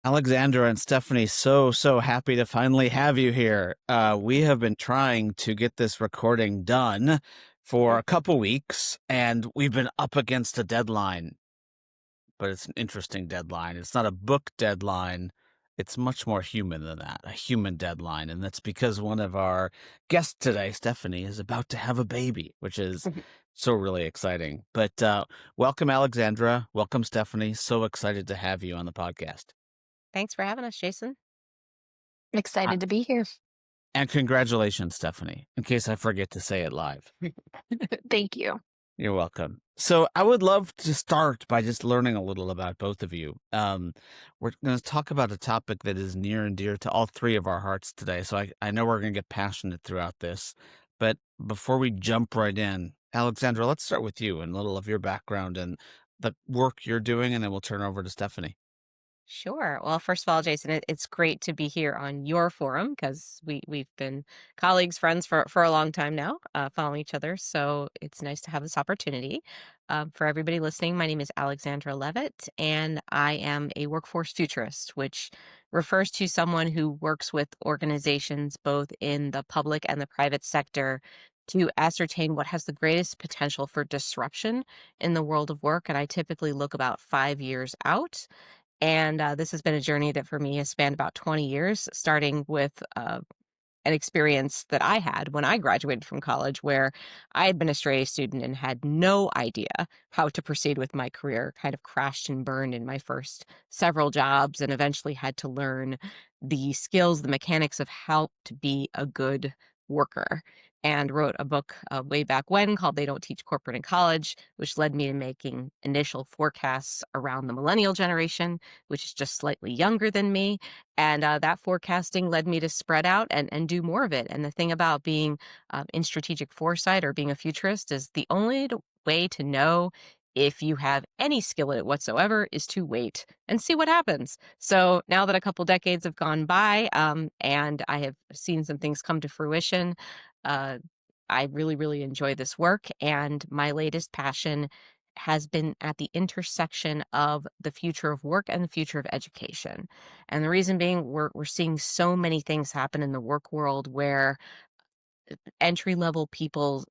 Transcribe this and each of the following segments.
Alexandra and Stephanie, so happy to finally have you here. We have been trying to get this recording done for a couple weeks, and we've been up against a deadline, but it's an interesting deadline. It's not a book deadline. It's much more human than that, a human deadline. And that's because one of our guests today, Stephanie, is about to have a baby, which is so really exciting. But welcome, Alexandra. Welcome, Stephanie. So excited to have you on the podcast. Thanks for having us, Jason. Excited to be here. And congratulations, Stephanie, in case I forget to say it live. Thank you. You're welcome. So I would love to start by just learning a little about both of you. We're going to talk about a topic that is near and dear to all three of our hearts today. So I know we're going to get passionate throughout this. But before we jump right in, Alexandra, let's start with you and a little of your background and the work you're doing, and then we'll turn over to Stephanie. Sure. Well, first of all, Jason, it's great to be here on your forum because we've been colleagues, friends for a long time now, following each other. So it's nice to have this opportunity. For everybody listening, my name is Alexandra Levit, and I am a workforce futurist, which refers to someone who works with organizations both in the public and the private sector to ascertain what has the greatest potential for disruption in the world of work. And I typically look about 5 years out. And this has been a journey that for me has spanned about 20 years, starting with an experience that I had when I graduated from college, where I had been a straight A student and had no idea how to proceed with my career, kind of crashed and burned in my first several jobs, and eventually had to learn the skills, the mechanics of how to be a good worker. And wrote a book way back when called They Don't Teach Corporate in College, which led me to making initial forecasts around the millennial generation, which is just slightly younger than me. And that forecasting led me to spread out and do more of it. And the thing about being in strategic foresight or being a futurist is the only way to know if you have any skill in it whatsoever is to wait and see what happens. So now that a couple decades have gone by, and I have seen some things come to fruition, uh, I really enjoy this work. And my latest passion has been at the intersection of the future of work and the future of education. And the reason being, we're seeing so many things happen in the work world where entry level people,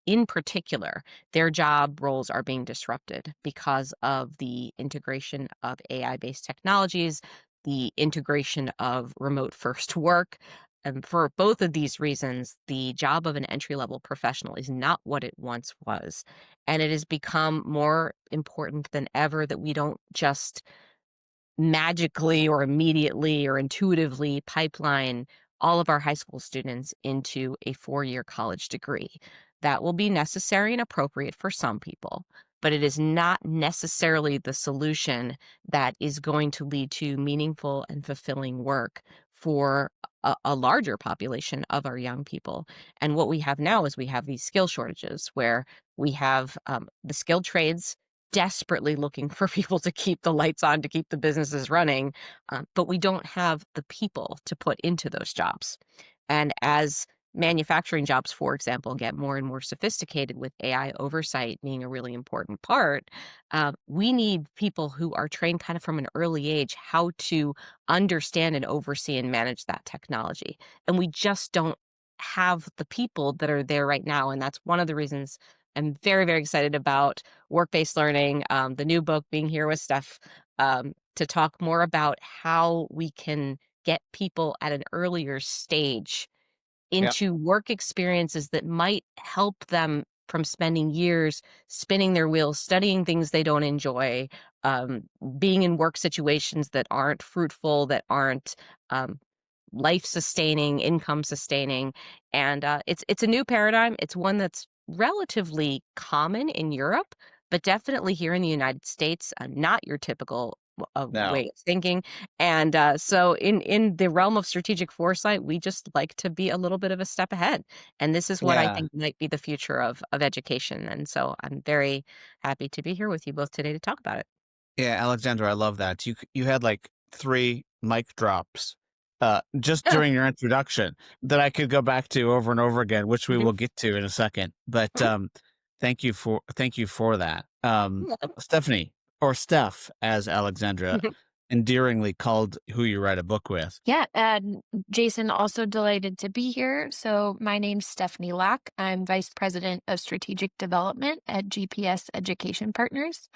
in particular, their job roles are being disrupted because of the integration of AI based technologies, the integration of remote first work. And for both of these reasons, the job of an entry level professional is not what it once was. And it has become more important than ever that we don't just magically or immediately or intuitively pipeline all of our high school students into a 4-year college degree. That will be necessary and appropriate for some people, but it is not necessarily the solution that is going to lead to meaningful and fulfilling work for a larger population of our young people. And what we have now is we have these skill shortages where we have the skilled trades desperately looking for people to keep the lights on, to keep the businesses running, but we don't have the people to put into those jobs. And as manufacturing jobs, for example, get more and more sophisticated with AI oversight being a really important part, we need people who are trained kind of from an early age how to understand and oversee and manage that technology. And we just don't have the people that are there right now. And that's one of the reasons I'm very excited about work-based learning, the new book, being here with Steph, to talk more about how we can get people at an earlier stage Yeah. into work experiences that might help them from spending years spinning their wheels, studying things they don't enjoy, um, being in work situations that aren't fruitful, that aren't um, life sustaining, income sustaining. And it's a new paradigm. It's one that's relatively common in Europe, but definitely here in the United States, not your typical No. way of thinking. And so in the realm of strategic foresight, we just like to be a little bit of a step ahead. And this is what I Yeah. think might be the future of education. And so I'm very happy to be here with you both today to talk about it. Yeah, Alexandra, I love that. You had like three mic drops just during your introduction that I could go back to over and over again, which we Mhm. will get to in a second. But thank you for that. Yeah. Stephanie, or Steph, as Alexandra endearingly called who you write a book with. Yeah, and Jason, also delighted to be here. So, my name's Stephanie Loeck. I'm Vice President of Strategic Development at GPS Education Partners.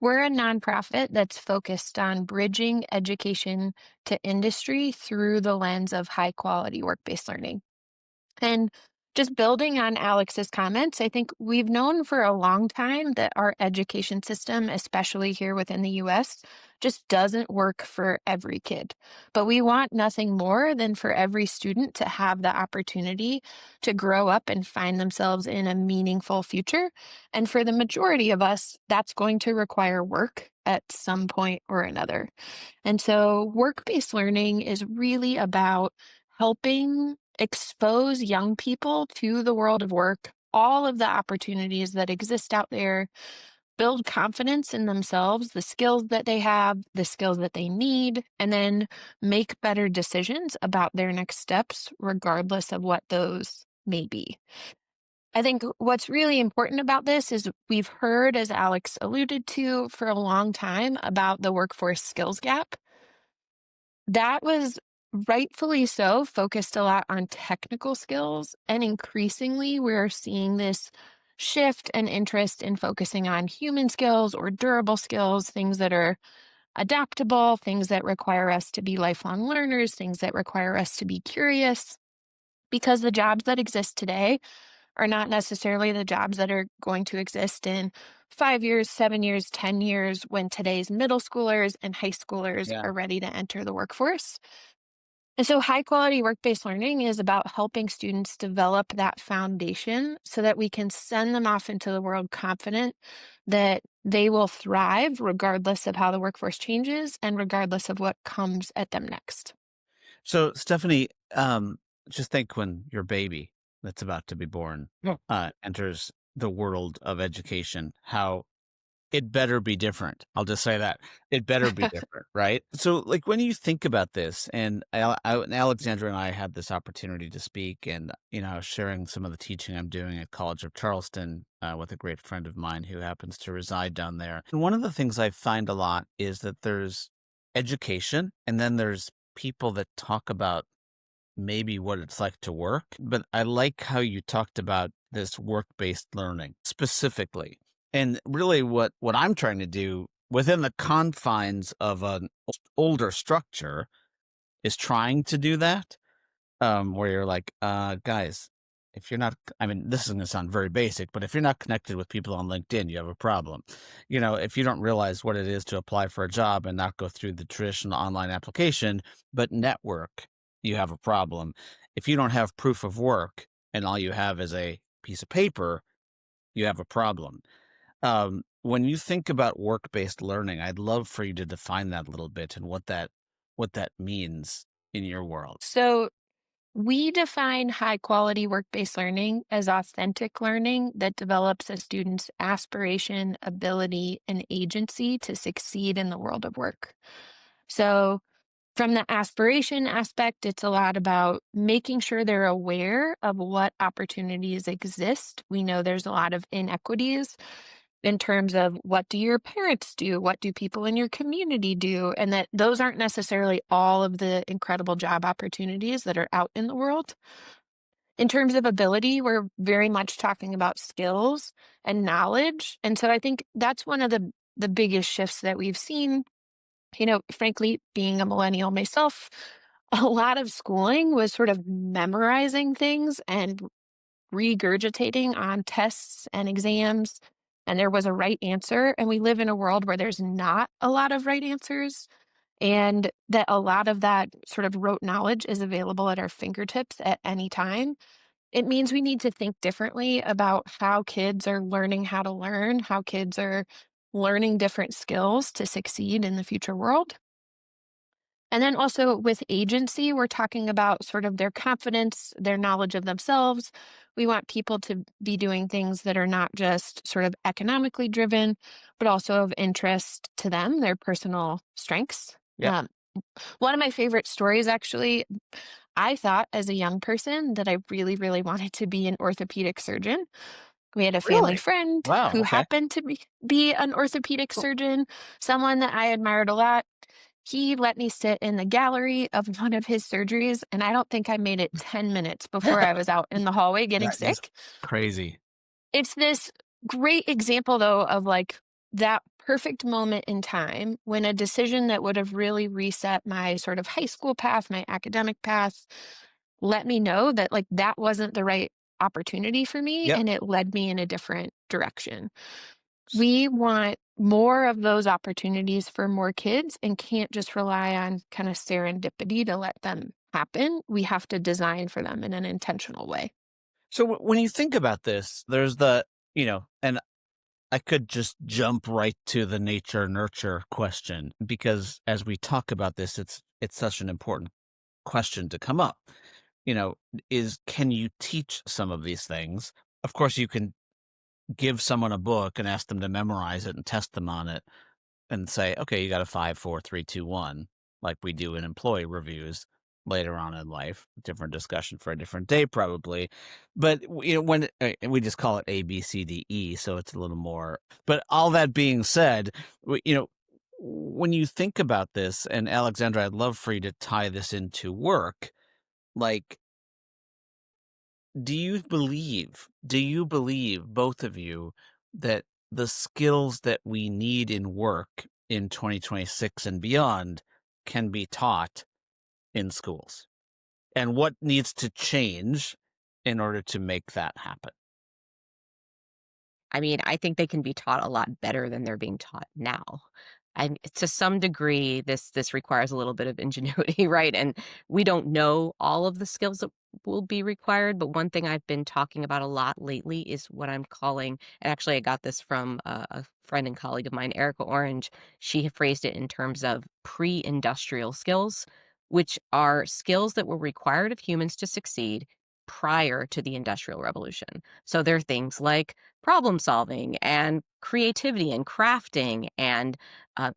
We're a nonprofit that's focused on bridging education to industry through the lens of high quality work based learning. And just building on Alex's comments, I think we've known for a long time that our education system, especially here within the US, just doesn't work for every kid. But we want nothing more than for every student to have the opportunity to grow up and find themselves in a meaningful future. And for the majority of us, that's going to require work at some point or another. And so work based learning is really about helping expose young people to the world of work, all of the opportunities that exist out there, build confidence in themselves, the skills that they have, the skills that they need, and then make better decisions about their next steps, regardless of what those may be. I think what's really important about this is we've heard, as Alex alluded to, for a long time about the workforce skills gap. That was rightfully so, focused a lot on technical skills. And increasingly, we're seeing this shift and interest in focusing on human skills or durable skills, things that are adaptable, things that require us to be lifelong learners, things that require us to be curious, because the jobs that exist today are not necessarily the jobs that are going to exist in 5 years, 7 years, 10 years when today's middle schoolers and high schoolers Yeah. are ready to enter the workforce. And so, high quality work based learning is about helping students develop that foundation so that we can send them off into the world confident that they will thrive regardless of how the workforce changes and regardless of what comes at them next. So, Stephanie, just think when your baby that's about to be born Yeah. enters the world of education, how it better be different. I'll just say that. It better be different, right? So, like, when you think about this, and and Alexandra and I had this opportunity to speak, and, I was sharing some of the teaching I'm doing at College of Charleston with a great friend of mine who happens to reside down there. And one of the things I find a lot is that there's education, and then there's people that talk about maybe what it's like to work. But I like how you talked about this work-based learning specifically. And really what I'm trying to do within the confines of an older structure is trying to do that, where you're like, guys, if you're not, I mean, this is going to sound very basic, but if you're not connected with people on LinkedIn, you have a problem. If you don't realize what it is to apply for a job and not go through the traditional online application, but network, you have a problem. If you don't have proof of work and all you have is a piece of paper, you have a problem. When you think about work-based learning, I'd love for you to define that a little bit and what that means in your world. So, we define high quality work based learning as authentic learning that develops a student's aspiration, ability, and agency to succeed in the world of work. So, from the aspiration aspect, it's a lot about making sure they're aware of what opportunities exist. We know there's a lot of inequities in terms of what do your parents do? What do people in your community do? And that those aren't necessarily all of the incredible job opportunities that are out in the world. In terms of ability, we're very much talking about skills and knowledge. And so I think that's one of the biggest shifts that we've seen. Frankly, being a millennial myself, a lot of schooling was sort of memorizing things and regurgitating on tests and exams, and there was a right answer. And we live in a world where there's not a lot of right answers, and that a lot of that sort of rote knowledge is available at our fingertips at any time. It means we need to think differently about how kids are learning how to learn, how kids are learning different skills to succeed in the future world. And then also with agency, we're talking about sort of their confidence, their knowledge of themselves. We want people to be doing things that are not just sort of economically driven, but also of interest to them, their personal strengths. Yeah. Um, One of my favorite stories, actually, I thought as a young person that I really, really wanted to be an orthopedic surgeon. We had a family Really? friend Wow. who Okay. happened to be an orthopedic Cool. surgeon, someone that I admired a lot. He let me sit in the gallery of one of his surgeries, and I don't think I made it 10 minutes before I was out in the hallway getting That is sick. crazy. It's this great example, though, of like that perfect moment in time when a decision that would have really reset my sort of high school path, my academic path, let me know that like that wasn't the right opportunity for me Yep. and it led me in a different direction. We want more of those opportunities for more kids and can't just rely on kind of serendipity to let them happen. We have to design for them in an intentional way. So when you think about this, there's and I could just jump right to the nature nurture question because as we talk about this, it's such an important question to come up. You know, is can you teach some of these things? Of course, you can give someone a book and ask them to memorize it and test them on it and say, okay, you got a 5, 4, 3, 2, 1, like we do in employee reviews later on in life. Different discussion for a different day, probably. But when we just call it A, B, C, D, E, so it's a little more. But all that being said, when you think about this, and Alexandra, I'd love for you to tie this into work. Like, do you believe both of you that the skills that we need in work in 2026 and beyond can be taught in schools? And what needs to change in order to make that happen? I mean, I think they can be taught a lot better than they're being taught now. And to some degree, this requires a little bit of ingenuity, right? And we don't know all of the skills that will be required, but one thing I've been talking about a lot lately is what I'm calling, and actually I got this from a friend and colleague of mine, Erica Orange. She had phrased it in terms of pre-industrial skills, which are skills that were required of humans to succeed prior to the Industrial Revolution. So there are things like problem solving and creativity and crafting and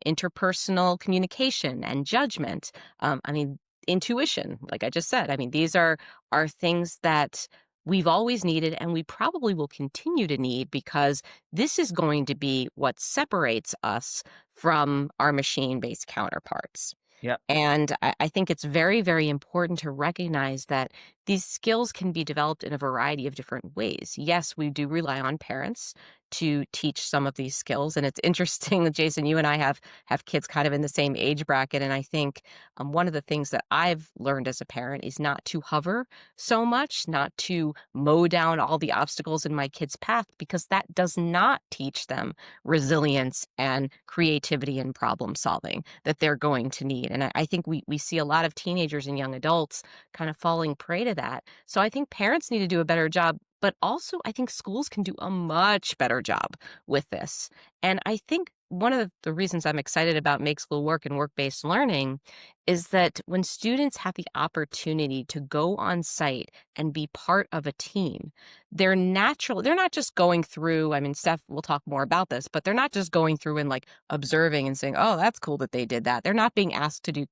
interpersonal communication and judgment. I mean, intuition, like I just said. I mean, these are things that we've always needed and we probably will continue to need because this is going to be what separates us from our machine-based counterparts. Yep. And I think it's very, very important to recognize that these skills can be developed in a variety of different ways. Yes, we do rely on parents to teach some of these skills. And it's interesting that Jason, you and I have kids kind of in the same age bracket. And I think one of the things that I've learned as a parent is not to hover so much, not to mow down all the obstacles in my kids' path, because that does not teach them resilience and creativity and problem solving that they're going to need. And I think we see a lot of teenagers and young adults kind of falling prey to that. So I think parents need to do a better job. But also, I think schools can do a much better job with this. And I think one of the reasons I'm excited about Make School Work and work-based learning is that when students have the opportunity to go on site and be part of a team, they're not just going through, I mean, Steph will talk more about this, but they're not just going through and like observing and saying, oh, that's cool that they did that. They're not being asked to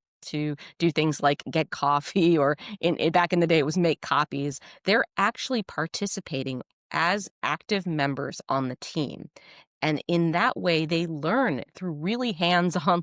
do things like get coffee or back in the day it was make copies. They're actually participating as active members on the team. And in that way, they learn through really hands-on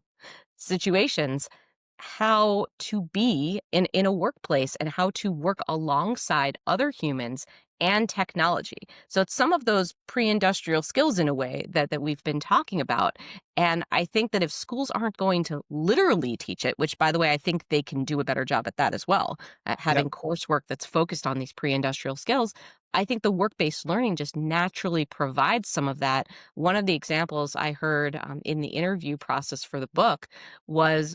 situations how to be in a workplace and how to work alongside other humans and technology. So it's some of those pre-industrial skills in a way that we've been talking about. And I think that if schools aren't going to literally teach it, which by the way, I think they can do a better job at that as well, at Yep. having coursework that's focused on these pre-industrial skills, I think the work-based learning just naturally provides some of that. One of the examples I heard in the interview process for the book was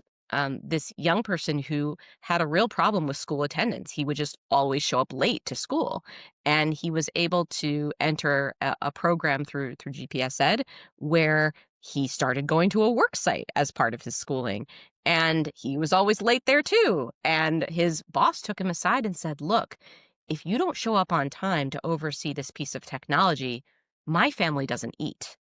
this young person who had a real problem with school attendance. He would just always show up late to school. And he was able to enter a program through GPS Ed where he started going to a work site as part of his schooling. And he was always late there too. And his boss took him aside and said, look, if you don't show up on time to oversee this piece of technology, my family doesn't eat.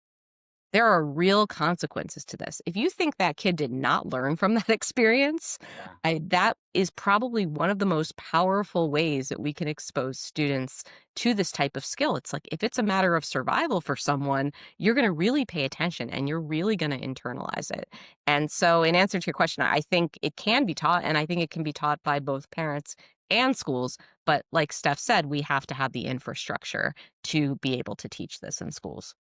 there are real consequences to this. If you think that kid did not learn from that experience, that is probably one of the most powerful ways that we can expose students to this type of skill. It's like if it's a matter of survival for someone, you're going to really pay attention and you're really going to internalize it. And so, in answer to your question, I think it can be taught, and I think it can be taught by both parents and schools. But like Steph said, we have to have the infrastructure to be able to teach this in schools.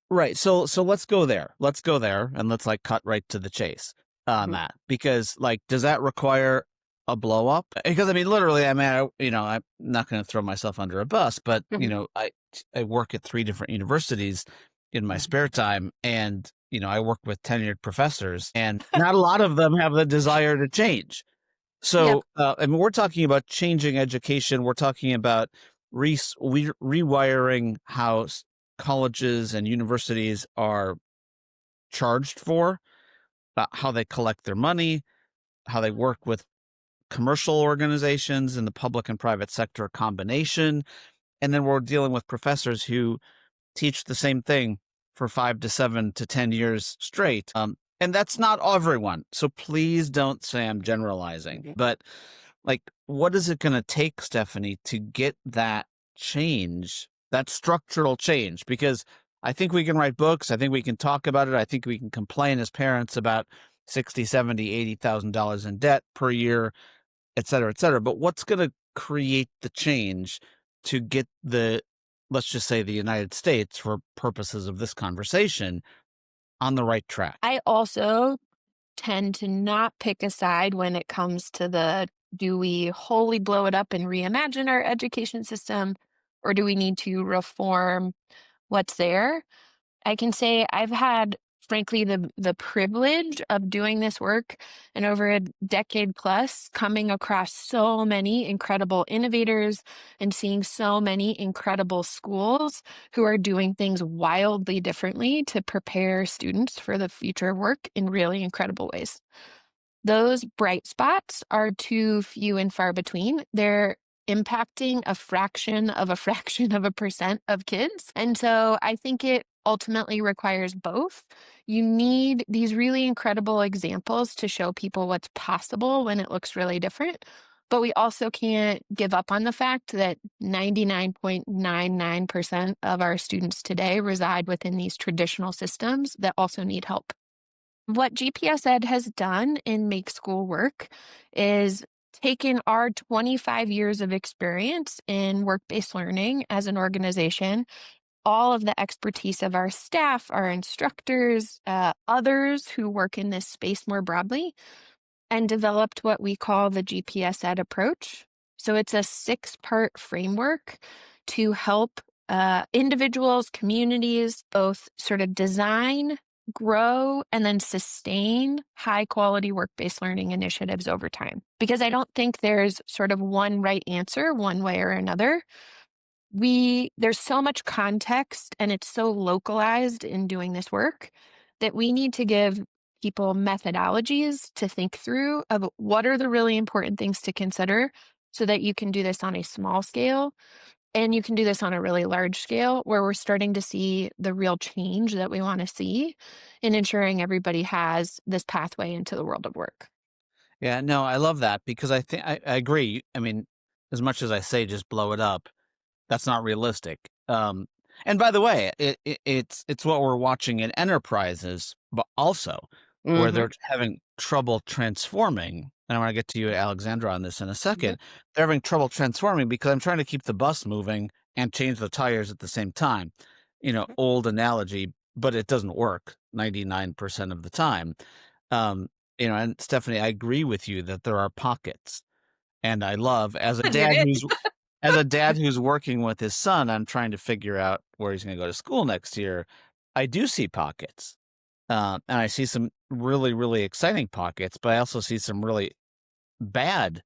Right. So let's go there. Let's go there and let's like cut right to the chase on Mhm. that, because like, does that require a blow up? Because I mean, literally, I mean, I'm not going to throw myself under a bus, but Mhm. I work at 3 different universities in my Mhm. spare time, and I work with tenured professors, and not a lot of them have the desire to change. Yep. So, I mean, we're talking about changing education. We're talking about rewiring how colleges and universities are charged for, how they collect their money, how they work with commercial organizations in the public and private sector combination. And then we're dealing with professors who teach the same thing for 5 to 7 to 10 years straight. And that's not everyone. So please don't say I'm generalizing. Mhm. But like, what is it going to take, Stephanie, to get that change, that structural change? Because I think we can write books. I think we can talk about it. I think we can complain as parents about 60, 70, $80,000 in debt per year, et cetera, et cetera. But what's going to create the change to get let's just say the United States, for purposes of this conversation, on the right track? I also tend to not pick a side when it comes to the do we wholly blow it up and reimagine our education system, or do we need to reform what's there? I can say I've had, frankly, the privilege of doing this work and over a decade plus coming across so many incredible innovators and seeing so many incredible schools who are doing things wildly differently to prepare students for the future of work in really incredible ways. Those bright spots are too few and far between. They're impacting a fraction of a fraction of a percent of kids. And so I think it ultimately requires both. You need these really incredible examples to show people what's possible when it looks really different. But we also can't give up on the fact that 99.99% of our students today reside within these traditional systems that also need help. What GPS Ed has done in Make School Work is taken our 25 years of experience in work-based learning as an organization, all of the expertise of our staff, our instructors, others who work in this space more broadly, and developed what we call the GPS Ed approach. So it's a 6-part framework to help individuals, communities, both sort of design, grow, and then sustain high quality work based learning initiatives over time. Because I don't think there's sort of one right answer, one way or another. There's so much context and it's so localized in doing this work that we need to give people methodologies to think through of what are the really important things to consider so that you can do this on a small scale and you can do this on a really large scale where we're starting to see the real change that we want to see in ensuring everybody has this pathway into the world of work. Yeah, no, I love that, because I think I agree. I mean, as much as I say just blow it up, that's not realistic. And by the way, it's what we're watching in enterprises, but also where Mhm. they're having trouble transforming. And I want to get to you, Alexandra, on this in a Mhm. second. They're having trouble transforming because I'm trying to keep the bus moving and change the tires at the same time. Old analogy, but it doesn't work 99% of the time. Um, and Stephanie, I agree with you that there are pockets, and I love, It is. as a dad who's working with his son, I'm trying to figure out where he's going to go to school next year. I do see pockets, and I see some really, really exciting pockets, but I also see some really bad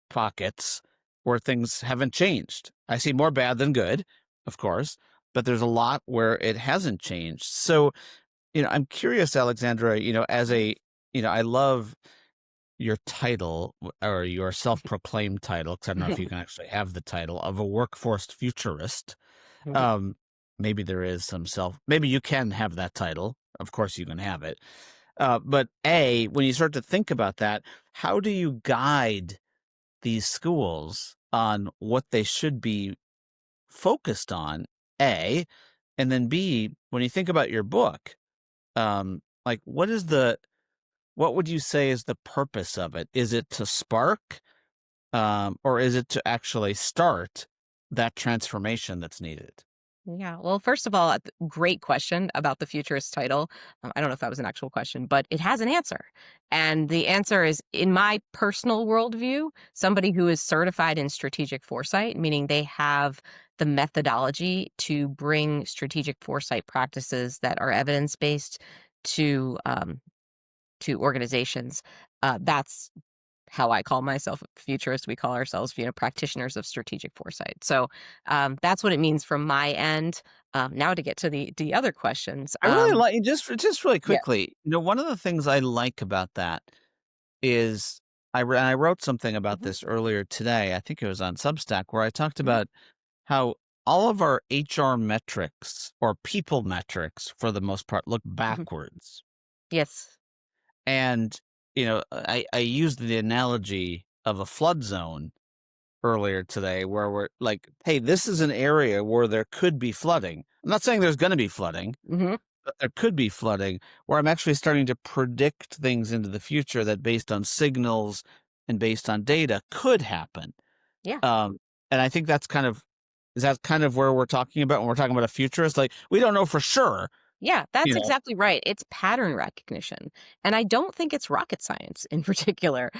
pockets where things haven't changed. I see more bad than good, of course, but there's a lot where it hasn't changed. So, I'm curious, Alexandra, I love your title, or your self-proclaimed title, because I don't know if you can actually have the title of a workforce futurist. Mhm. Um, maybe there is some maybe you can have that title. Of course you can have it. But when you start to think about that, how do you guide these schools on what they should be focused on? A, and then B, when you think about your book, like what would you say is the purpose of it? Is it to spark, or is it to actually start that transformation that's needed? Yeah. Well, first of all, great question about the futurist title. I don't know if that was an actual question, but it has an answer. And the answer is, in my personal worldview, somebody who is certified in strategic foresight, meaning they have the methodology to bring strategic foresight practices that are evidence based to organizations. That's how I call myself a futurist. We call ourselves, practitioners of strategic foresight. So that's what it means from my end. Now to get to the other questions. I really like just really Yeah. quickly, one of the things I like about that is I wrote something about Hmm. this earlier today. I think it was on Substack where I talked Hmm. about how all of our HR metrics or people metrics, for the most part, look Hmm. backwards. Yes. And, I used the analogy of a flood zone earlier today where we're like, hey, this is an area where there could be flooding. I'm not saying there's going to be flooding, Hmm. but there could be flooding, where I'm actually starting to predict things into the future that, based on signals and based on data, could happen. Yeah. Um, and I think is that kind of where we're talking about when we're talking about a futurist? Like, we don't know for sure, Yeah, you that's know, exactly right. It's pattern recognition. And I don't think it's rocket science in particular.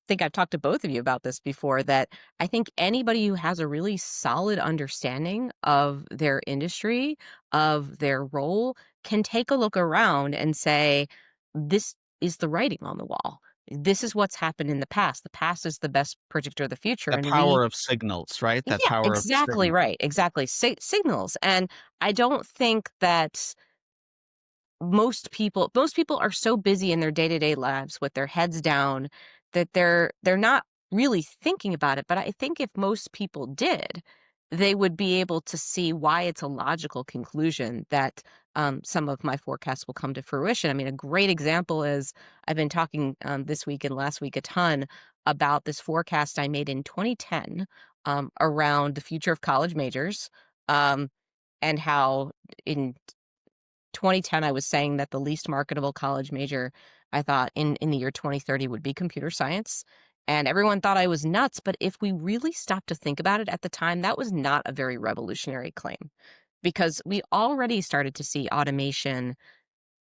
Think I've talked to both of you about this before, that I think anybody who has a really solid understanding of their industry, of their role, can take a look around and say, this is the writing on the wall. This is what's happened in the past. The past is the best predictor of the future. the And we power of signals, right? That Yeah, power of exactly signal. right. Exactly. Signals. And I don't think that most people are so busy in their day-to-day lives with their heads down that they're not really thinking about it. But I think if most people did, they would be able to see why it's a logical conclusion that some of my forecasts will come to fruition. I mean, a great example is, I've been talking this week and last week a ton about this forecast I made in 2010 around the future of college majors, um, and how in 2010, I was saying that the least marketable college major, I thought, in the year 2030 would be computer science. And everyone thought I was nuts. But if we really stopped to think about it at the time, that was not a very revolutionary claim, because we already started to see automation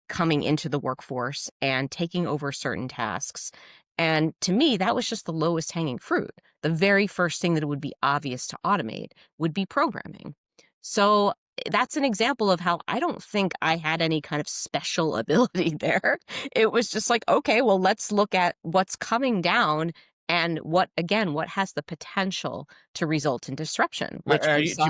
coming into the workforce and taking over certain tasks. And to me, that was just the lowest hanging fruit. The very first thing that would be obvious to automate would be programming. So that's an example of how I don't think I had any kind of special ability there. It was just like, okay, well, let's look at what's coming down and what has the potential to result in disruption, which we Do saw.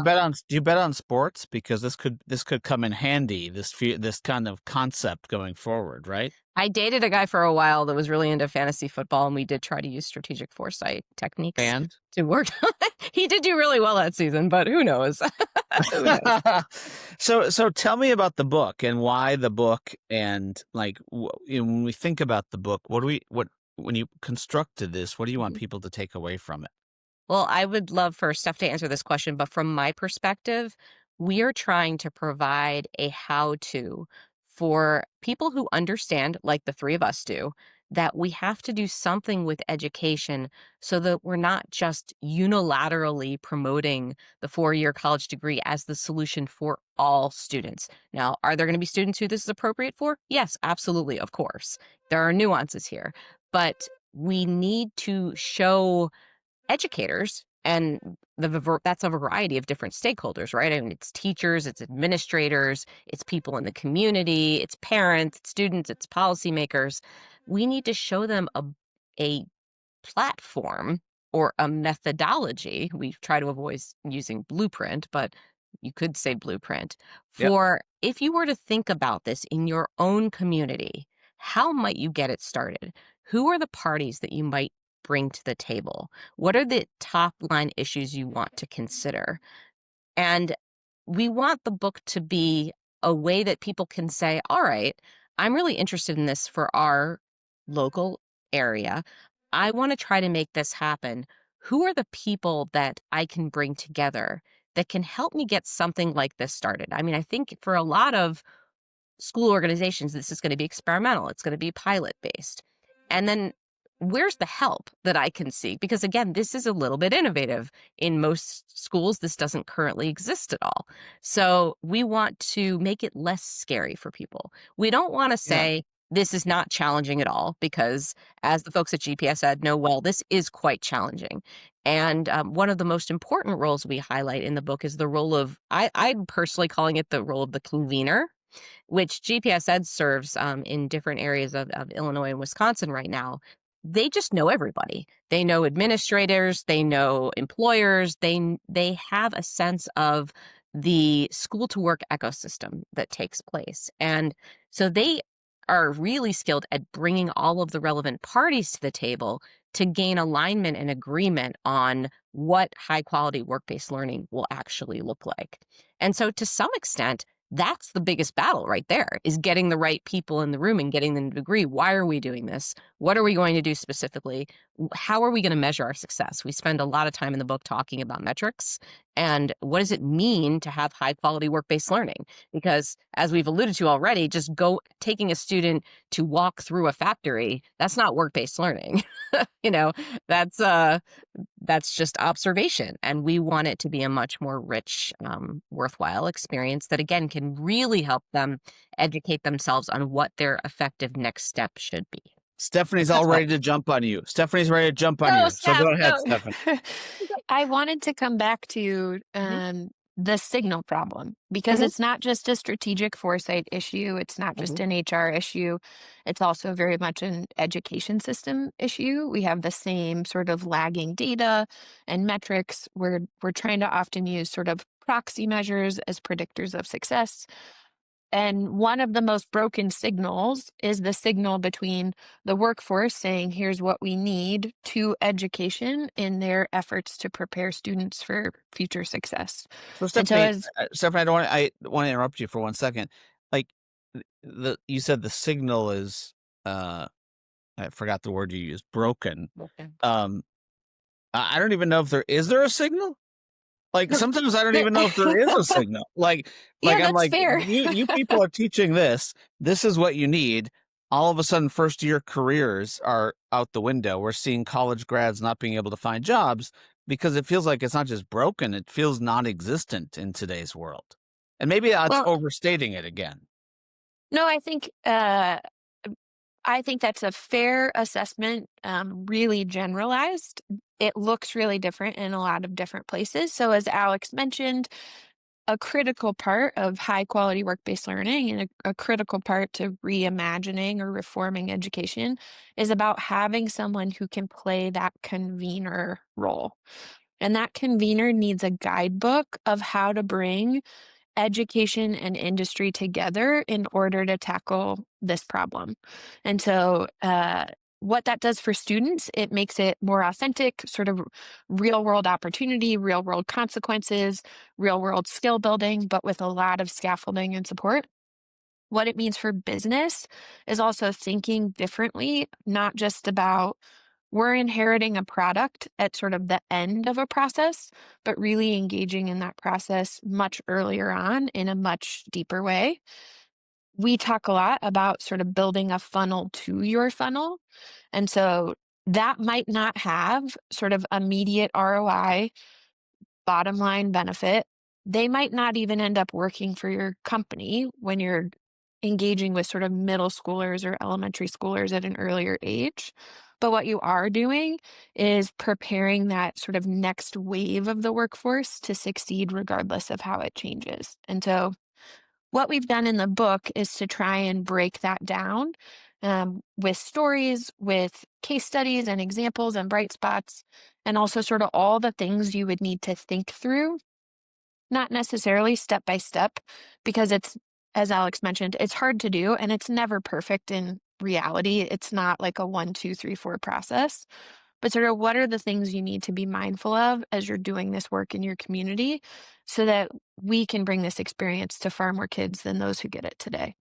you bet on sports? Because this could come in handy, this kind of concept going forward, right? I dated a guy for a while that was really into fantasy football, and we did try to use strategic foresight techniques And to work on it. He did do really well that season, but who knows? Who knows? so tell me about the book and why the book, and like, when we think about the book, what when you constructed this, what do you want Mhm. people to take away from it? Well, I would love for Steph to answer this question, but from my perspective, we are trying to provide a how to for people who understand, like the three of us do, that we have to do something with education so that we're not just unilaterally promoting the 4-year college degree as the solution for all students. Now, are there going to be students who this is appropriate for? Yes, absolutely, of course. There are nuances here, but we need to show educators, and that's a variety of different stakeholders, right? I mean, it's teachers, it's administrators, it's people in the community, it's parents, it's students, it's policymakers. We need to show them a platform or a methodology. We try to avoid using blueprint, but you could say blueprint, Yep. for if you were to think about this in your own community, how might you get it started? Who are the parties that you might bring to the table? What are the top line issues you want to consider? And we want the book to be a way that people can say, all right, I'm really interested in this for our local area. I want to try to make this happen. Who are the people that I can bring together that can help me get something like this started? I mean, I think for a lot of school organizations, this is going to be experimental. It's going to be pilot based. And then where's the help that I can see? Because again, this is a little bit innovative. In most schools, this doesn't currently exist at all. So we want to make it less scary for people. We don't want to Yeah. say this is not challenging at all, because as the folks at GPS Ed know well, this is quite challenging. And one of the most important roles we highlight in the book is the role of, I'm personally calling it the role of the convener, which GPS Ed serves in different areas of Illinois and Wisconsin right now. They just know everybody. They know administrators, they know employers, they have a sense of the school to work ecosystem that takes place. And so they are really skilled at bringing all of the relevant parties to the table to gain alignment and agreement on what high quality work-based learning will actually look like. And so to some extent, that's the biggest battle right there, is getting the right people in the room and getting them to agree. Why are we doing this? What are we going to do specifically? How are we going to measure our success? We spend a lot of time in the book talking about metrics and what does it mean to have high quality work-based learning? Because as we've alluded to already, just taking a student to walk through a factory, that's not work-based learning. You know, that's just observation. And we want it to be a much more rich, worthwhile experience that, again, can really help them educate themselves on what their effective next step should be. Stephanie's all That's what. ready to jump on you. Stephanie's ready to jump on No, you. So Steph, go ahead, no. Stephanie. I wanted to come back to Mhm, the signal problem, because mhm, it's not just a strategic foresight issue. It's not just mhm. an HR issue. It's also very much an education system issue. We have the same sort of lagging data and metrics. We're trying to often use sort of proxy measures as predictors of success. And one of the most broken signals is the signal between the workforce saying, here's what we need, to education in their efforts to prepare students for future success. So And so, Stephanie, as Stephanie, I want to interrupt you for 1 second. Like you said, the signal is I forgot the word you used, broken. Okay. Um, I don't even know if there a signal. Like sometimes I don't there, even know if there is a signal. Like yeah, I'm that's like fair. you people are teaching this. This is what you need. All of a sudden, first year careers are out the window. We're seeing college grads not being able to find jobs because it feels like it's not just broken; it feels non-existent in today's world. And maybe that's Well, overstating it again. no, I think that's a fair assessment, really generalized. It looks really different in a lot of different places. So, as Alex mentioned, a critical part of high quality work-based learning, and a critical part to reimagining or reforming education, is about having someone who can play that convener role. And that convener needs a guidebook of how to bring education and industry together in order to tackle this problem. And so, what that does for students, it makes it more authentic, sort of real world opportunity, real world consequences, real world skill building, but with a lot of scaffolding and support. What it means for business is also thinking differently, not just about we're inheriting a product at sort of the end of a process, but really engaging in that process much earlier on in a much deeper way. We talk a lot about sort of building a funnel to your funnel. And so that might not have sort of immediate ROI, bottom line benefit. They might not even end up working for your company when you're engaging with sort of middle schoolers or elementary schoolers at an earlier age. But what you are doing is preparing that sort of next wave of the workforce to succeed regardless of how it changes. And so, what we've done in the book is to try and break that down, with stories, with case studies and examples and bright spots, and also sort of all the things you would need to think through, not necessarily step by step, because it's, as Alex mentioned, it's hard to do and it's never perfect in reality. It's not like a 1, 2, 3, 4 process, but sort of what are the things you need to be mindful of as you're doing this work in your community so that we can bring this experience to far more kids than those who get it today.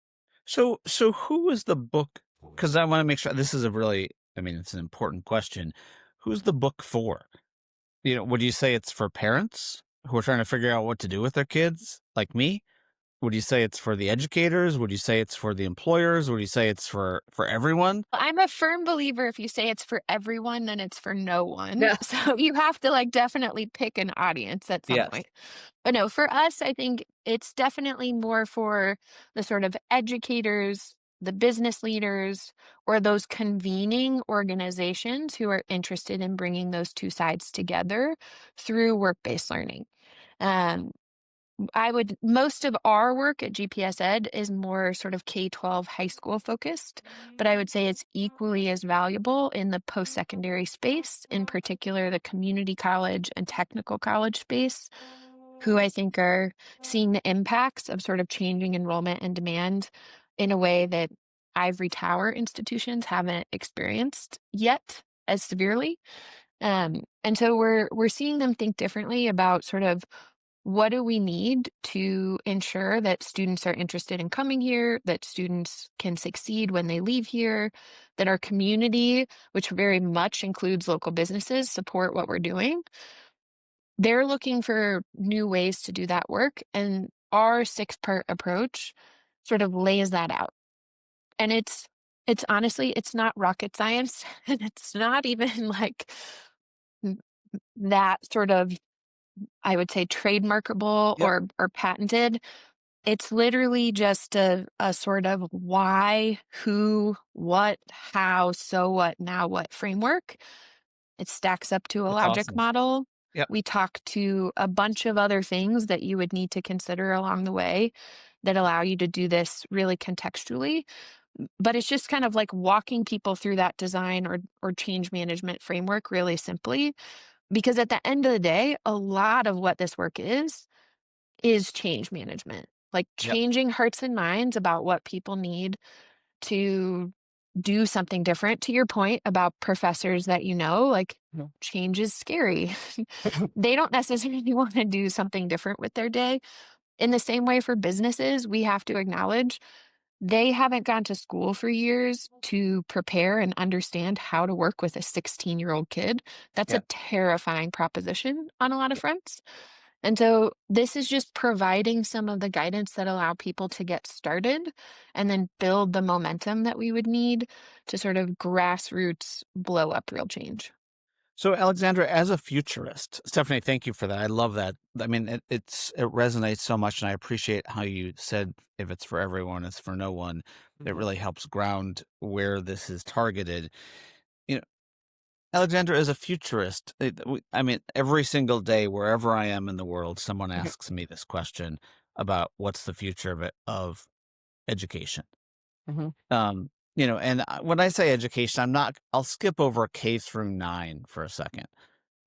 So who is the book? Because I want to make sure this is a really, I mean, it's an important question. Who's the book for? Would you say it's for parents who are trying to figure out what to do with their kids, like me? Would you say it's for the educators? Would you say it's for the employers? Would you say it's for everyone? I'm a firm believer if you say it's for everyone, then it's for no one. Yeah. So you have to like definitely pick an audience at some Yes. point. But no, for us, I think it's definitely more for the sort of educators, the business leaders, or those convening organizations who are interested in bringing those two sides together through work-based learning. Um, I would most of our work at GPS Ed is more sort of K-12 high school focused, but I would say it's equally as valuable in the post-secondary space, in particular the community college and technical college space, who I think are seeing the impacts of sort of changing enrollment and demand in a way that ivory tower institutions haven't experienced yet as severely. And so we're seeing them think differently about sort of what do we need to ensure that students are interested in coming here, that students can succeed when they leave here, that our community, which very much includes local businesses, support what we're doing. They're looking for new ways to do that work, and our six-part approach sort of lays that out. And it's honestly, it's not rocket science, and it's not even like n- that sort of, I would say, trademarkable Yep. or patented. It's literally just a sort of why, who, what, how, so what, now what framework. It stacks up to a That's logic awesome. model. Yep. We talk to a bunch of other things that you would need to consider along the way that allow you to do this really contextually. But it's just kind of like walking people through that design or change management framework really simply. Because at the end of the day, a lot of what this work is change management, like Yep. changing hearts and minds about what people need to do something different. To your point about professors that like No. change is scary. They don't necessarily want to do something different with their day. In the same way for businesses, we have to acknowledge they haven't gone to school for years to prepare and understand how to work with a 16-year-old kid. That's a Yep. terrifying proposition on a lot of fronts. And so this is just providing some of the guidance that allow people to get started and then build the momentum that we would need to sort of grassroots blow up real change. So, Alexandra, as a futurist, Stephanie, thank you for that. I love that. I mean, it resonates so much, and I appreciate how you said if it's for everyone, it's for no one. It Mhm. really helps ground where this is targeted. You know, Alexandra, as a futurist, I mean, every single day, wherever I am in the world, someone Mhm. asks me this question about what's the future of education. Mhm. And when I say education, I'll skip over K through 9 for a second,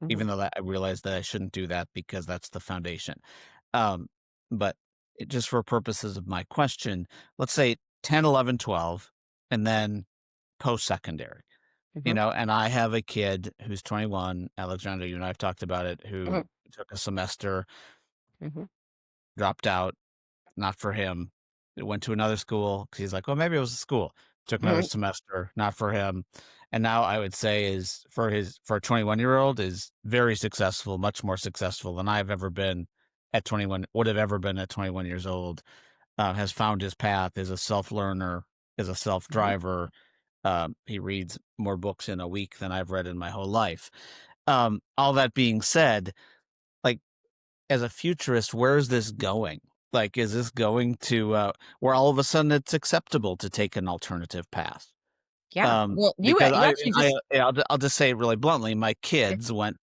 Mhm. even though that I realize that I shouldn't do that because that's the foundation. Um, but just for purposes of my question, let's say 10, 11, 12, and then post-secondary, Mhm. and I have a kid who's 21, Alexandra, you and I have talked about it, Mhm. who took a semester, Mhm. dropped out, not for him. It went to another school because he's like, "Well, maybe it was a school." Took another Mhm. semester, not for him. And now I would say is for a 21-year-old is very successful, much more successful than I've ever been at 21, would have ever been at 21 years old. Has found his path, is a self-learner, is a Mhm. self-driver. He reads more books in a week than I've read in my whole life. All that being said, like as a futurist, where is this going? Like, is this going to where all of a sudden it's acceptable to take an alternative path? Yeah. Well, Because you actually just I'll just say it really bluntly. My kids went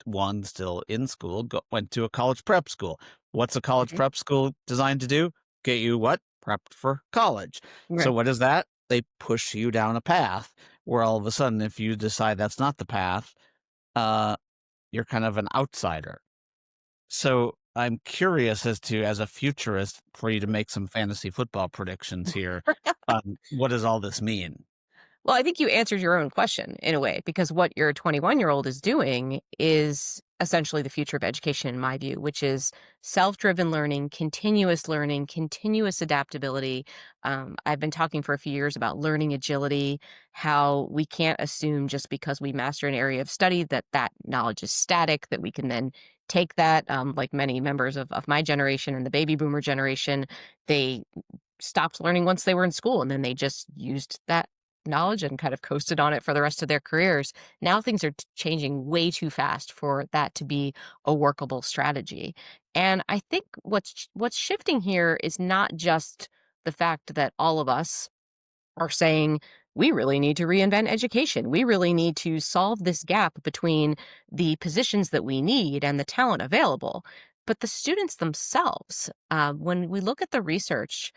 one still in school went to a college prep school. What's a college Mhm. prep school designed to do? Get you what prepped for college. So Right. what is that? They push you down a path where all of a sudden, if you decide that's not the path, uh, you're kind of an outsider. So I'm curious as a futurist, for you to make some fantasy football predictions here. What does all this mean? Well, I think you answered your own question in a way, because what your 21-year-old is doing is essentially the future of education, in my view, which is self-driven learning, continuous adaptability. I've been talking for a few years about learning agility, how we can't assume just because we master an area of study that that knowledge is static, that we can then take that, like many members of my generation and the baby boomer generation, they stopped learning once they were in school, and then they just used that knowledge and kind of coasted on it for the rest of their careers. Now things are changing way too fast for that to be a workable strategy. And I think what's shifting here is not just the fact that all of us are saying we really need to reinvent education. We really need to solve this gap between the positions that we need and the talent available. But the students themselves, when we look at the research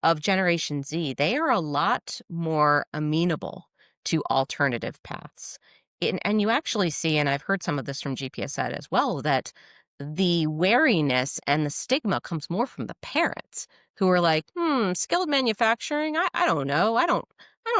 of Generation Z, they are a lot more amenable to alternative paths. And you actually see, and I've heard some of this from GPS Ed as well, that the wariness and the stigma comes more from the parents who are like, skilled manufacturing, I don't know. I don't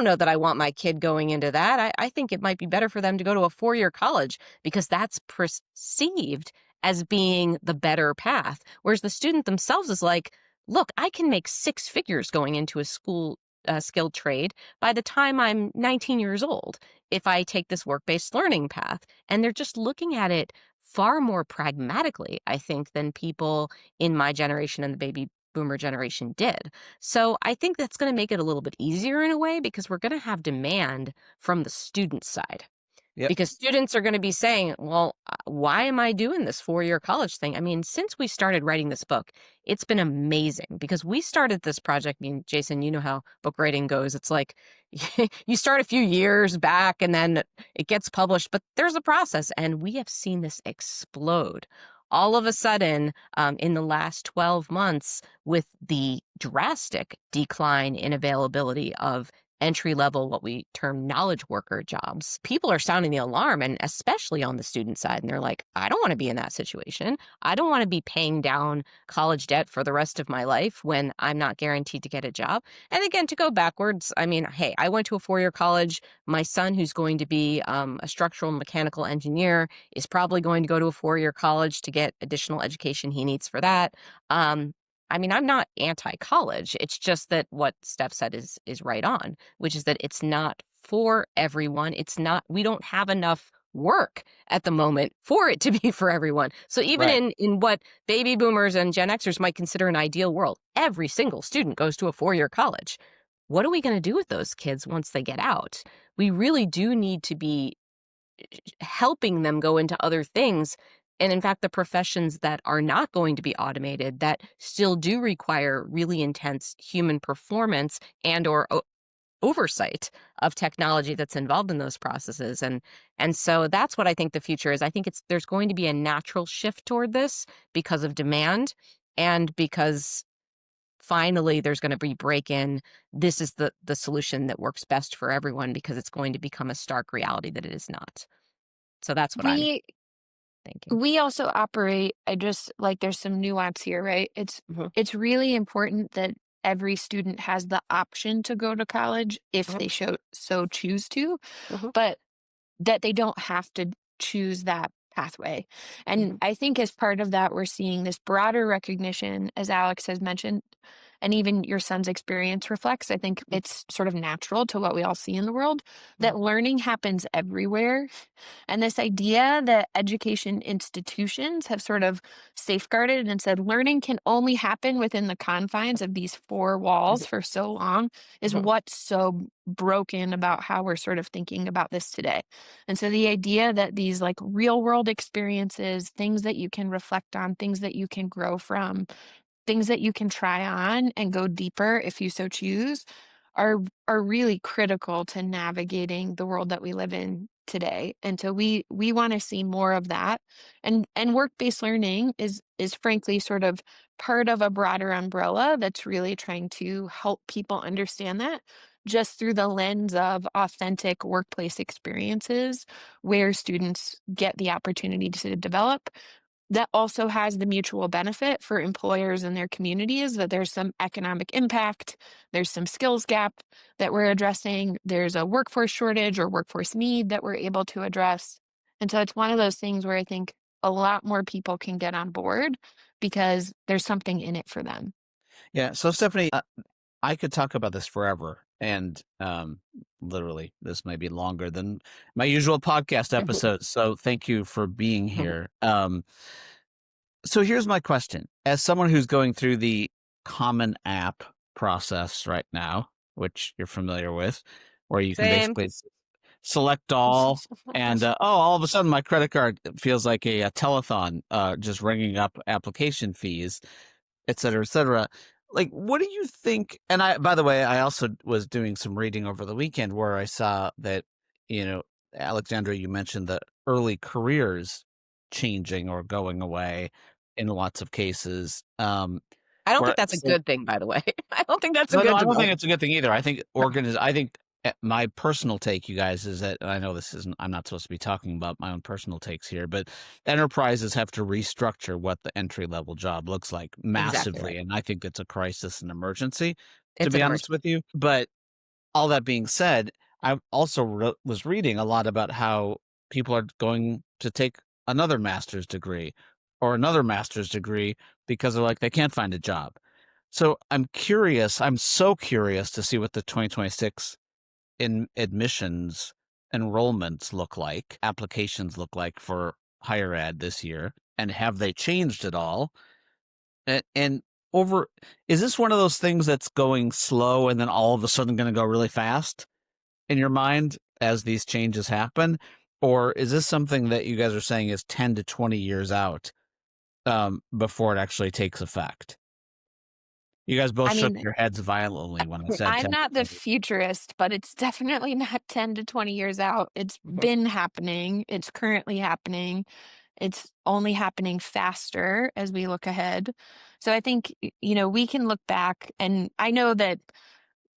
know that I want my kid going into that. I think it might be better for them to go to a 4-year college because that's perceived as being the better path. Whereas the student themselves is like, look, I can make 6 figures going into a school skilled trade by the time I'm 19 years old if I take this work-based learning path. And they're just looking at it far more pragmatically, I think, than people in my generation and the baby boomer generation did. So I think that's going to make it a little bit easier in a way because we're going to have demand from the student side. Yep. Because students are gonna be saying, "Well, why am I doing this 4-year college thing?" I mean, since we started writing this book, it's been amazing because we started this project. I mean, Jason, you know how book writing goes. It's like you start a few years back and then it gets published, but there's a process, and we have seen this explode. All of a sudden, in the last 12 months, with the drastic decline in availability of entry level, what we term knowledge worker jobs, people are sounding the alarm, and especially on the student side. And they're like, I don't want to be in that situation. I don't want to be paying down college debt for the rest of my life when I'm not guaranteed to get a job. And again, to go backwards, I mean, hey, I went to a 4-year college. My son, who's going to be a structural and mechanical engineer, is probably going to go to a 4-year college to get additional education he needs for that. I mean, I'm not anti-college. It's just that what Steph said is right on, which is that it's not for everyone. It's not, we don't have enough work at the moment for it to be for everyone. So even Right. in what baby boomers and Gen Xers might consider an ideal world, every single student goes to a 4-year college. What are we going to do with those kids once they get out? We really do need to be helping them go into other things. And in fact, the professions that are not going to be automated, that still do require really intense human performance and or oversight of technology that's involved in those processes. And so that's what I think the future is. I think there's going to be a natural shift toward this because of demand and because finally there's going to be break in. This is the solution that works best for everyone because it's going to become a stark reality that it is not. So that's what I'm We thinking. we also operate, I just like there's some nuance here, right? Mhm, It's really important that every student has the option to go to college if mhm, they so choose to, mhm, but that they don't have to choose that pathway. And mhm, I think as part of that, we're seeing this broader recognition, as Alex has mentioned, and even your son's experience reflects. I think mhm, it's sort of natural to what we all see in the world mhm, that learning happens everywhere. And this idea that education institutions have sort of safeguarded and said learning can only happen within the confines of these 4 walls mhm, for so long is mhm, what's so broken about how we're sort of thinking about this today. And so the idea that these like real world experiences, things that you can reflect on, things that you can grow from, things that you can try on and go deeper if you so choose are really critical to navigating the world that we live in today. And so we want to see more of that. And work-based learning is frankly sort of part of a broader umbrella that's really trying to help people understand that just through the lens of authentic workplace experiences where students get the opportunity to develop that also has the mutual benefit for employers and their communities that there's some economic impact, there's some skills gap that we're addressing, there's a workforce shortage or workforce need that we're able to address. And so it's one of those things where I think a lot more people can get on board because there's something in it for them. Yeah. So, Stephanie, I could talk about this forever. And literally, this may be longer than my usual podcast episode. So, thank you for being here. So, here's my question. As someone who's going through the Common App process right now, which you're familiar with, where you can Same. basically select all, and all of a sudden my credit card feels like a telethon, just ringing up application fees, et cetera, et cetera. Like, what do you think? And by the way, I also was doing some reading over the weekend where I saw that, Alexandra, you mentioned the early careers changing or going away in lots of cases. I don't Where think that's a so good thing, by the way. I don't think that's a no, good I don't think development. it's a good thing either. I think my personal take, you guys, is that, and I know this isn't, I'm not supposed to be talking about my own personal takes here, but enterprises have to restructure what the entry level job looks like Exactly massively. right. And I think it's a crisis and emergency, to It's an be honest emergency. with you. But all that being said, I also was reading a lot about how people are going to take another master's degree or another master's degree because they're like, they can't find a job. So I'm so curious to see what the 2026 in admissions enrollments look like, applications look like for higher ed this year, and have they changed at all? And over, is this one of those things that's going slow and then all of a sudden going to go really fast in your mind as these changes happen? Or is this something that you guys are saying is 10 to 20 years out before it actually takes effect? You guys both I shook mean, your heads violently when I said I'm 10 to not the 20. futurist, but it's definitely not 10 to 20 years out. It's been happening. It's currently happening. It's only happening faster as we look ahead. So I think, we can look back, and I know that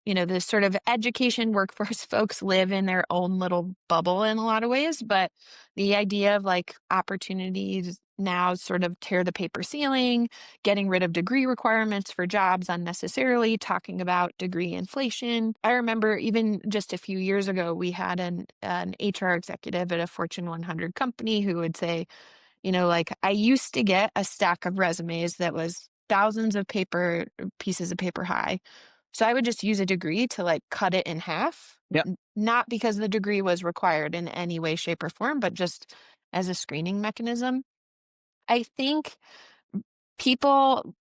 the sort of education workforce folks live in their own little bubble in a lot of ways, but the idea of like opportunities now sort of tear the paper ceiling, getting rid of degree requirements for jobs unnecessarily, talking about degree inflation. I remember even just a few years ago, we had an HR executive at a Fortune 100 company who would say, like, I used to get a stack of resumes that was thousands of pieces of paper high. So I would just use a degree to like cut it in half, Yep. not because the degree was required in any way, shape, or form, but just as a screening mechanism. I think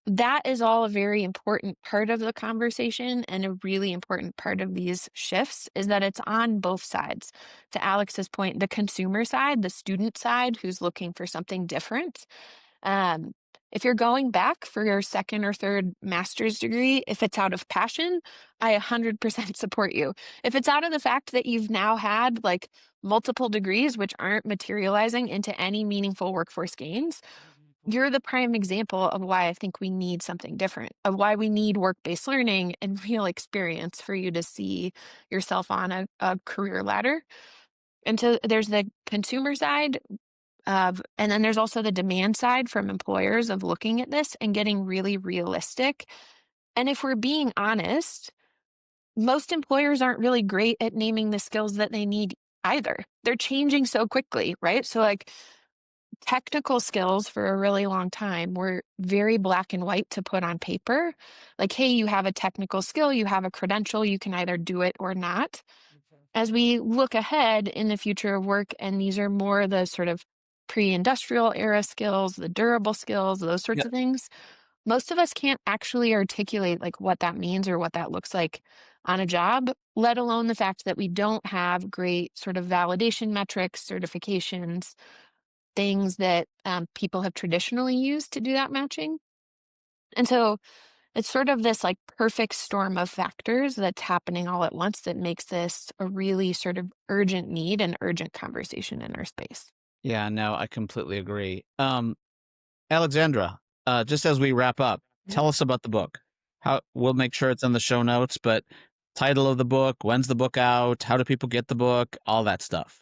that is all a very important part of the conversation, and a really important part of these shifts is that it's on both sides. To Alex's point, the consumer side, the student side who's looking for something different. Um, if you're going back for your second or third master's degree, if it's out of passion, I 100% support you. If it's out of the fact that you've now had like multiple degrees which aren't materializing into any meaningful workforce gains, you're the prime example of why I think we need something different, of why we need work-based learning and real experience for you to see yourself on a career ladder. And so there's the consumer side and then there's also the demand side from employers of looking at this and getting really realistic. And if we're being honest, most employers aren't really great at naming the skills that they need either. They're changing so quickly, right? So, like, technical skills for a really long time were very black and white to put on paper. Like, hey, you have a technical skill, you have a credential, you can either do it or not. As we look ahead in the future of work, and these are more the sort of pre-industrial era skills, the durable skills, those sorts Yep. of things, most of us can't actually articulate like what that means or what that looks like on a job, let alone the fact that we don't have great sort of validation metrics, certifications, things that people have traditionally used to do that matching. And so it's sort of this like perfect storm of factors that's happening all at once that makes this a really sort of urgent need and urgent conversation in our space. Yeah, no, I completely agree. Alexandra, just as we wrap up, tell us about the book. How we'll make sure it's in the show notes, but title of the book, when's the book out, how do people get the book, all that stuff.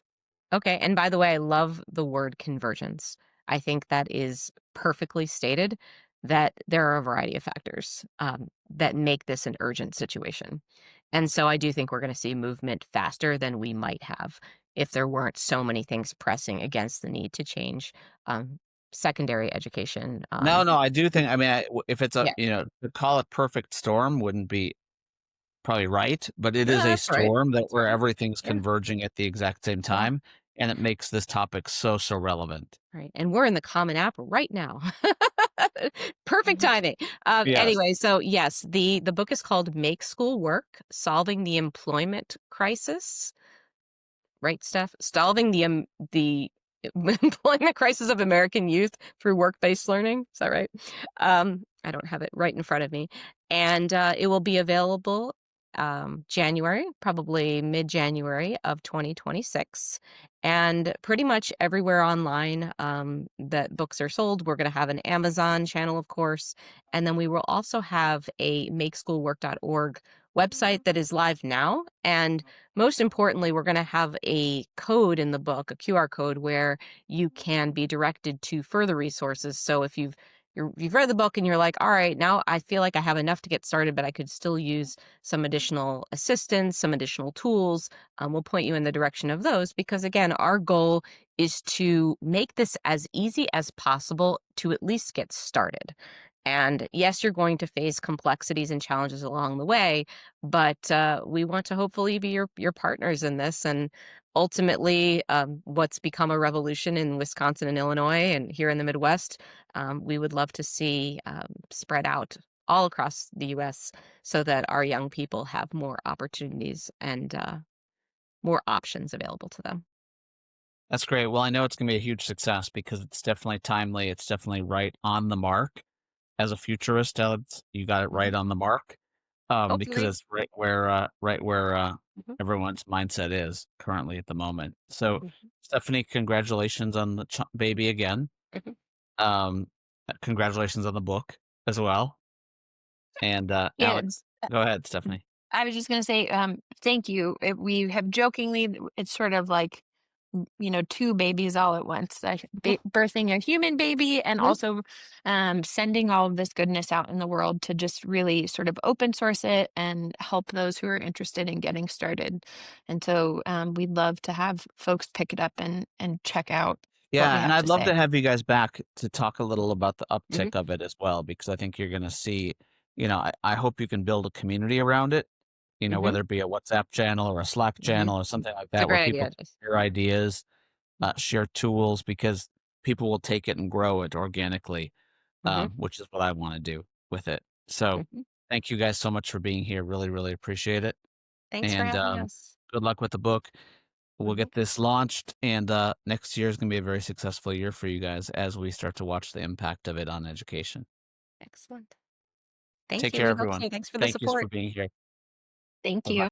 Okay, and by the way, I love the word convergence. I think that is perfectly stated that there are a variety of factors that make this an urgent situation. And so I do think we're going to see movement faster than we might have if there weren't so many things pressing against the need to change um, secondary education. No, I do think, I mean, if it's a, Yeah, to call it perfect storm wouldn't be probably right, but it no, is a that's right. storm that That's where right. everything's Yeah, converging at the exact same yeah. time, and it makes this topic so, so relevant. Right, and we're in the Common App right now. Perfect Mhm. timing. Yes. Anyway, so yes, the book is called Make School Work: Solving the Employment Crisis. Right, Steph? Solving the employment crisis of American youth through work-based learning. Is that right? I don't have it right in front of me. And, it will be available, January, probably mid-January of 2026, and pretty much everywhere online, that books are sold. We're gonna have an Amazon channel, of course, and then we will also have a makeschoolwork.org website that is live now, and most importantly, we're going to have a code in the book, a QR code where you can be directed to further resources. So if you've read the book and you're like, all right, now I feel like I have enough to get started, but I could still use some additional assistance, some additional tools. We'll point you in the direction of those because, again, our goal is to make this as easy as possible to at least get started. And yes, you're going to face complexities and challenges along the way, but we want to hopefully be your partners in this. And ultimately, what's become a revolution in Wisconsin and Illinois and here in the Midwest, we would love to see spread out all across the U.S. so that our young people have more opportunities and more options available to them. That's great. Well, I know it's gonna be a huge success because it's definitely timely, it's definitely right on the mark. As a futurist, you got it Mhm. right on the mark, because Hopefully. it's right where, Mhm, everyone's mindset is currently at the moment. So, mhm, Stephanie, congratulations on the baby again. mhm. Um, Congratulations on the book as well. And, Yeah, Alex, go ahead, Stephanie. I was just gonna say, thank you. We have jokingly, it's sort of like, two babies all at once, like Mhm, birthing a human baby and mhm. also sending all of this goodness out in the world to just really sort of open source it and help those who are interested in getting started. And so we'd love to have folks pick it up and check out what we Yeah, and have I'd to love say. to have you guys back to talk a little about the Mhm, uptick of it as well, because I think you're gonna see, I hope you can build a community around it, mhm. whether it be a WhatsApp channel or a Slack Mhm. channel or something like It's a that, where great people idea, can Jace. share ideas, share tools, because people will take it and grow it organically, Mhm, which is what I want to do with it. So, mhm. thank you guys so much for being here. Really, really appreciate it. Thanks for And having us. good luck with the book. We'll Mhm. get this launched, and next year is going to be a very successful year for you guys as we start to watch the impact of it on education. Excellent. Thank Take you. care, We hope everyone. so. Thanks for the Thank you for support. being here. Thank Bye bye. you.